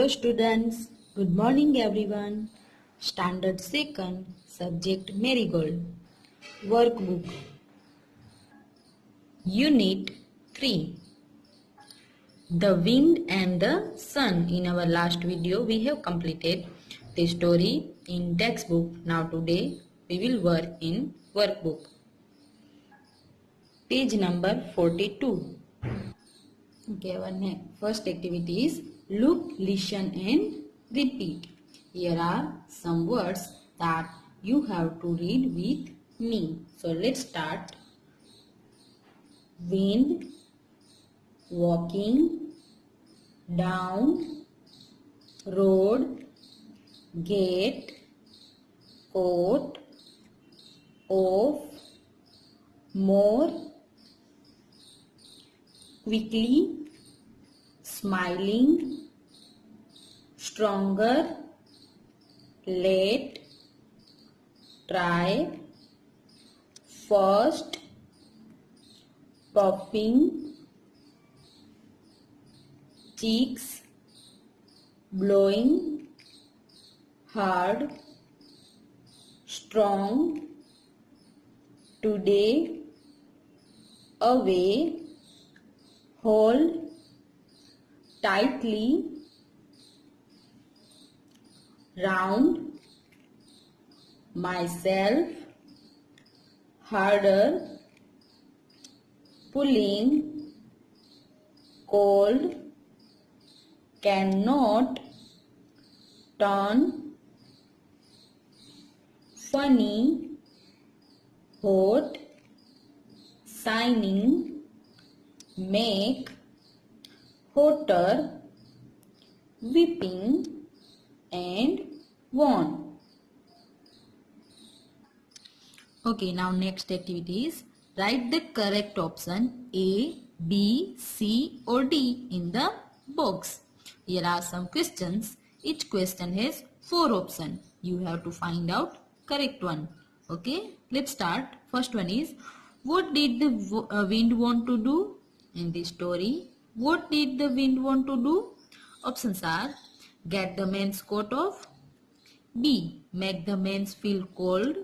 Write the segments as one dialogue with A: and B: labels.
A: Hello students, good morning everyone. Standard 2nd, subject Marigold. Workbook. Unit 3. The Wind and the Sun. In our last video, we have completed the story in textbook. Now today, we will work in workbook. Page number 42. Okay, our first activity is look, listen and repeat. Here are some words that you have to read with me. So let's start. Wind, walking, down, road, gate, coat, off, more, quickly, smiling, stronger, late, try, first, puffing, cheeks, blowing, hard, strong, today, away, hold, tightly, round, myself, harder, pulling, cold, cannot, turn, funny, hot, signing, make, hotter, whipping and won. Okay, now next activity is write the correct option A, B, C or D in the box. Here are some questions. Each question has 4 options. You have to find out correct one. Okay, let's start. First one is, what did the wind want to do in this story? What did the wind want to do? Options are, get the man's coat off. B, make the man feel cold.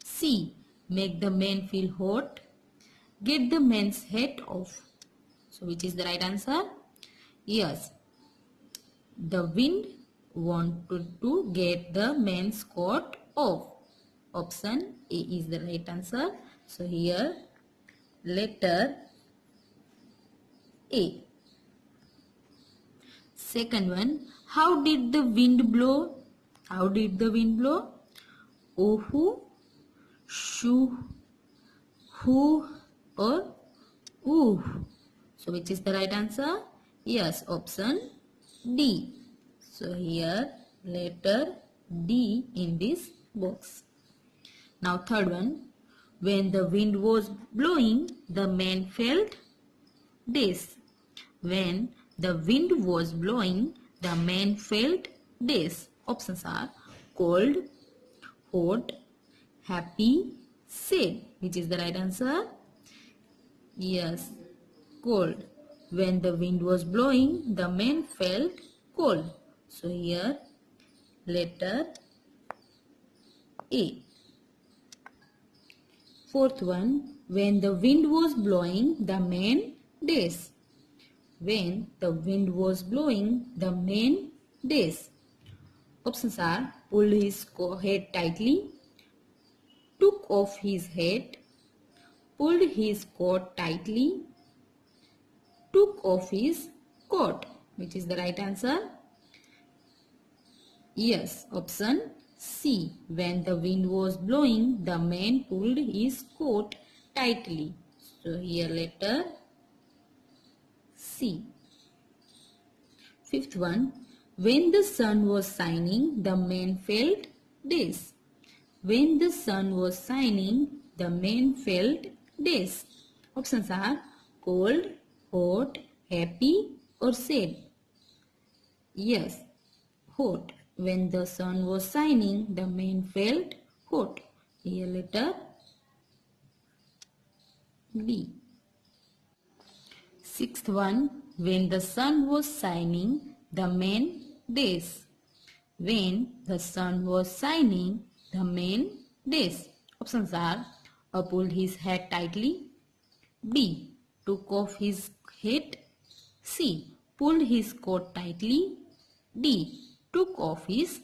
A: C, make the man feel hot. Get the man's hat off. So which is the right answer? Yes. The wind wanted to get the man's coat off. Option A is the right answer. So here letter A. Second one, how did the wind blow? How did the wind blow? Ohu, shu, hu or ooh. So which is the right answer? Yes, option D. So here letter D in this box. Now third one, when the wind was blowing, the man felt this. When the wind was blowing, the man felt this. Options are cold, hot, happy, sad. Which is the right answer? Yes, cold. When the wind was blowing, the man felt cold. So here letter A. Fourth one, when the wind was blowing, the man danced. When the wind was blowing, the man danced. Options are, pulled his head tightly, took off his hat, pulled his coat tightly, took off his coat. Which is the right answer? Yes, option C. When the wind was blowing, the man pulled his coat tightly. So here letter C. Fifth one, when the sun was shining, the man felt this. When the sun was shining, the man felt this. Options are cold, hot, happy or sad. Yes, hot. When the sun was shining, the man felt hot. Here letter B. Sixth one, when the sun was shining, the main days. When the sun was shining, the main days. Options are A. Pulled his hat tightly. B. Took off his hat. C. Pulled his coat tightly. D. Took off his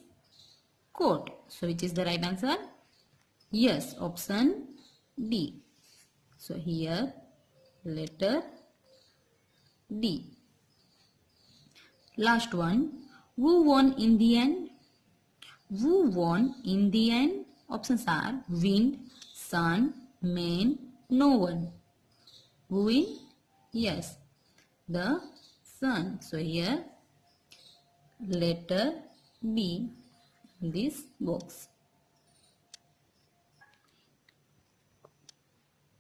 A: coat. So which is the right answer? Yes, option D. So here letter D. Last one. Who won in the end? Who won in the end? Options are wind, sun, man, no one. Who win? Yes, the sun. So here letter B in this box.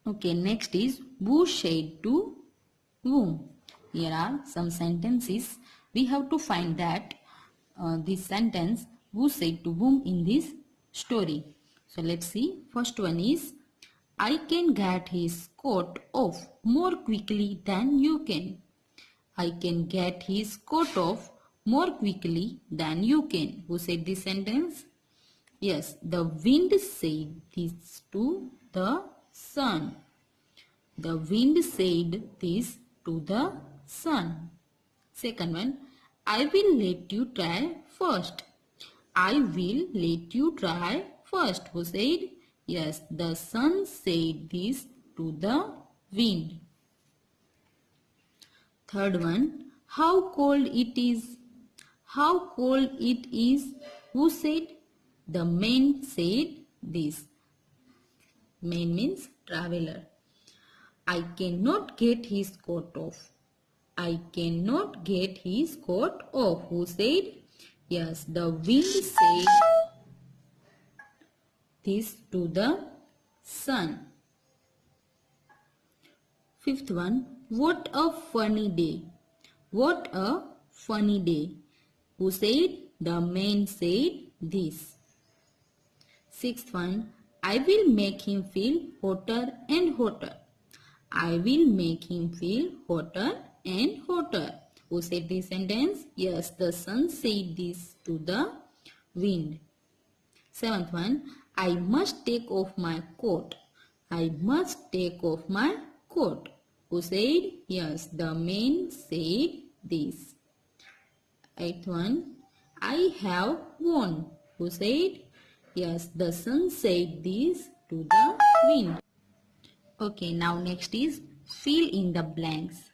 A: Okay, next is who said to whom? Here are some sentences. We have to find that this sentence who said to whom in this story. So let's see. First one is I can get his coat off more quickly than you can. I can get his coat off more quickly than you can. Who said this sentence? Yes, the wind said this to the sun. The wind said this to the sun. Second one, I will let you try first. I will let you try first. Who said? Yes, the sun said this to the wind. Third one, how cold it is. How cold it is. Who said? The man said this. Man means traveler. I cannot get his coat off. I cannot get his coat off. Who said? Yes, the wind said this to the sun. Fifth one, what a funny day. What a funny day. Who said? The man said this. Sixth one, I will make him feel hotter and hotter. I will make him feel hotter and hotter. Who said this sentence? Yes, the sun said this to the wind. Seventh one, I must take off my coat. I must take off my coat. Who said? Yes, the man said this. Eighth one, I have won. Who said? Yes, the sun said this to the wind. Okay, now next is fill in the blanks.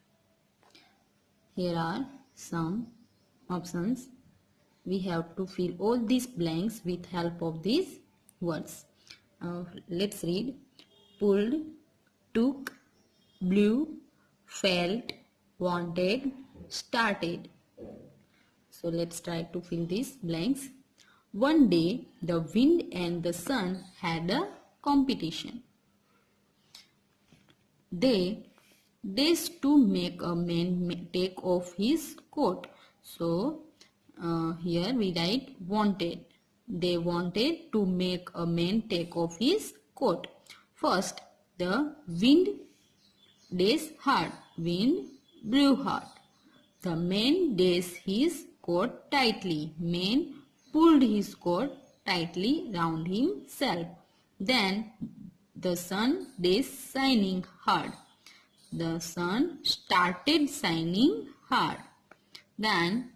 A: Here are some options. We have to fill all these blanks with help of these words. Let's read. Pulled, took, blew, felt, wanted, started. So let's try to fill these blanks. One day, the wind and the sun had a competition. They raced to make a man take off his coat. So here we write wanted. They wanted to make a man take off his coat. First, the wind raced hard. Wind blew hard. The man raced his coat tightly. Man pulled his coat tightly round himself. Then the sun raced shining hard. The sun started shining hard. Then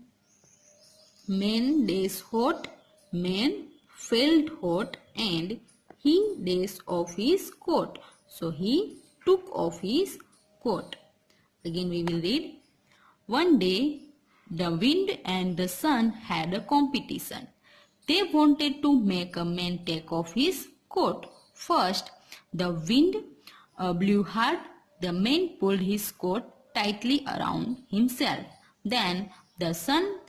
A: man raced hot. Man felt hot and he raced off his coat. So he took off his coat. Again we will read. One day the wind and the sun had a competition. They wanted to make a man take off his coat. First, the wind blew hard. The man pulled his coat tightly around himself. Then the sun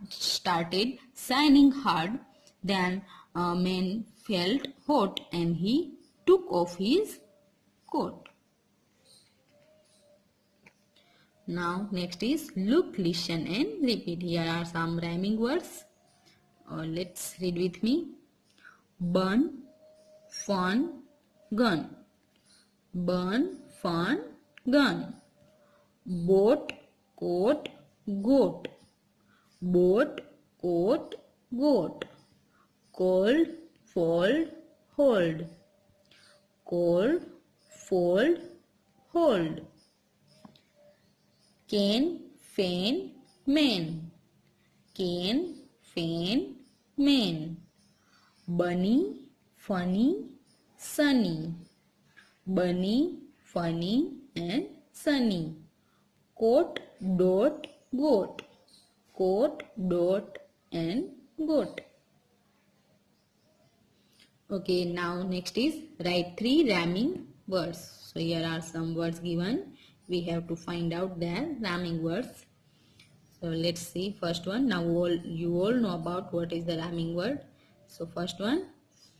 A: started shining hard. Then man felt hot and he took off his coat. Now next is look, listen and repeat. Here are some rhyming words. Let's read with me. Burn, fun, gun. Burn, fun, gun. Boat, coat, goat. boat, coat, goat. Cold, fold, hold. Cold, fold, hold. Cane, fan, man. Cane, fan, man. Bunny, funny, sunny. Bunny, funny and sunny. Coat, dot, goat. Coat, dot and goat. Okay, now next is write 3 rhyming words. So here are some words given. We have to find out their rhyming words. So let's see first one. Now you all know about what is the rhyming word. So first one,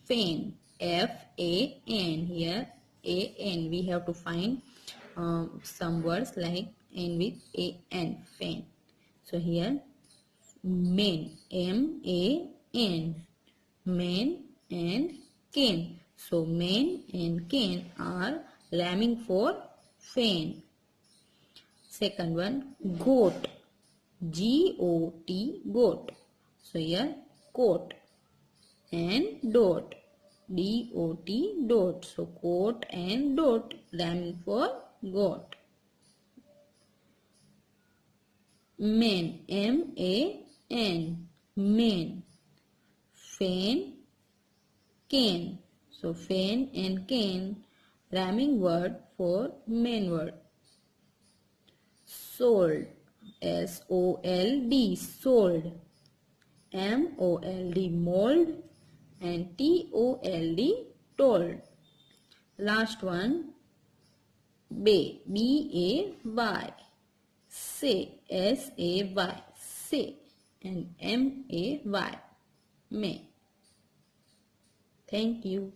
A: fan. F-A-N. Here A-N. We have to find some words like N with A-N. Fan. So here man. M-A-N. Man and cane. So man and cane are rhyming for fan. Second one, goat. G-O-T, goat. So here coat and dot. D-O-T, dot. So coat and dot rhyming for goat. Man, M-A-N, man. Fan, cane. So fan and cane rhyming word for main word. Sold, S-O-L-D, sold. M-O-L-D, mold. And T-O-L-D, told. Last one, bay, B-A-Y. Say, S-A-Y, say. And M-A-Y, may. Thank you.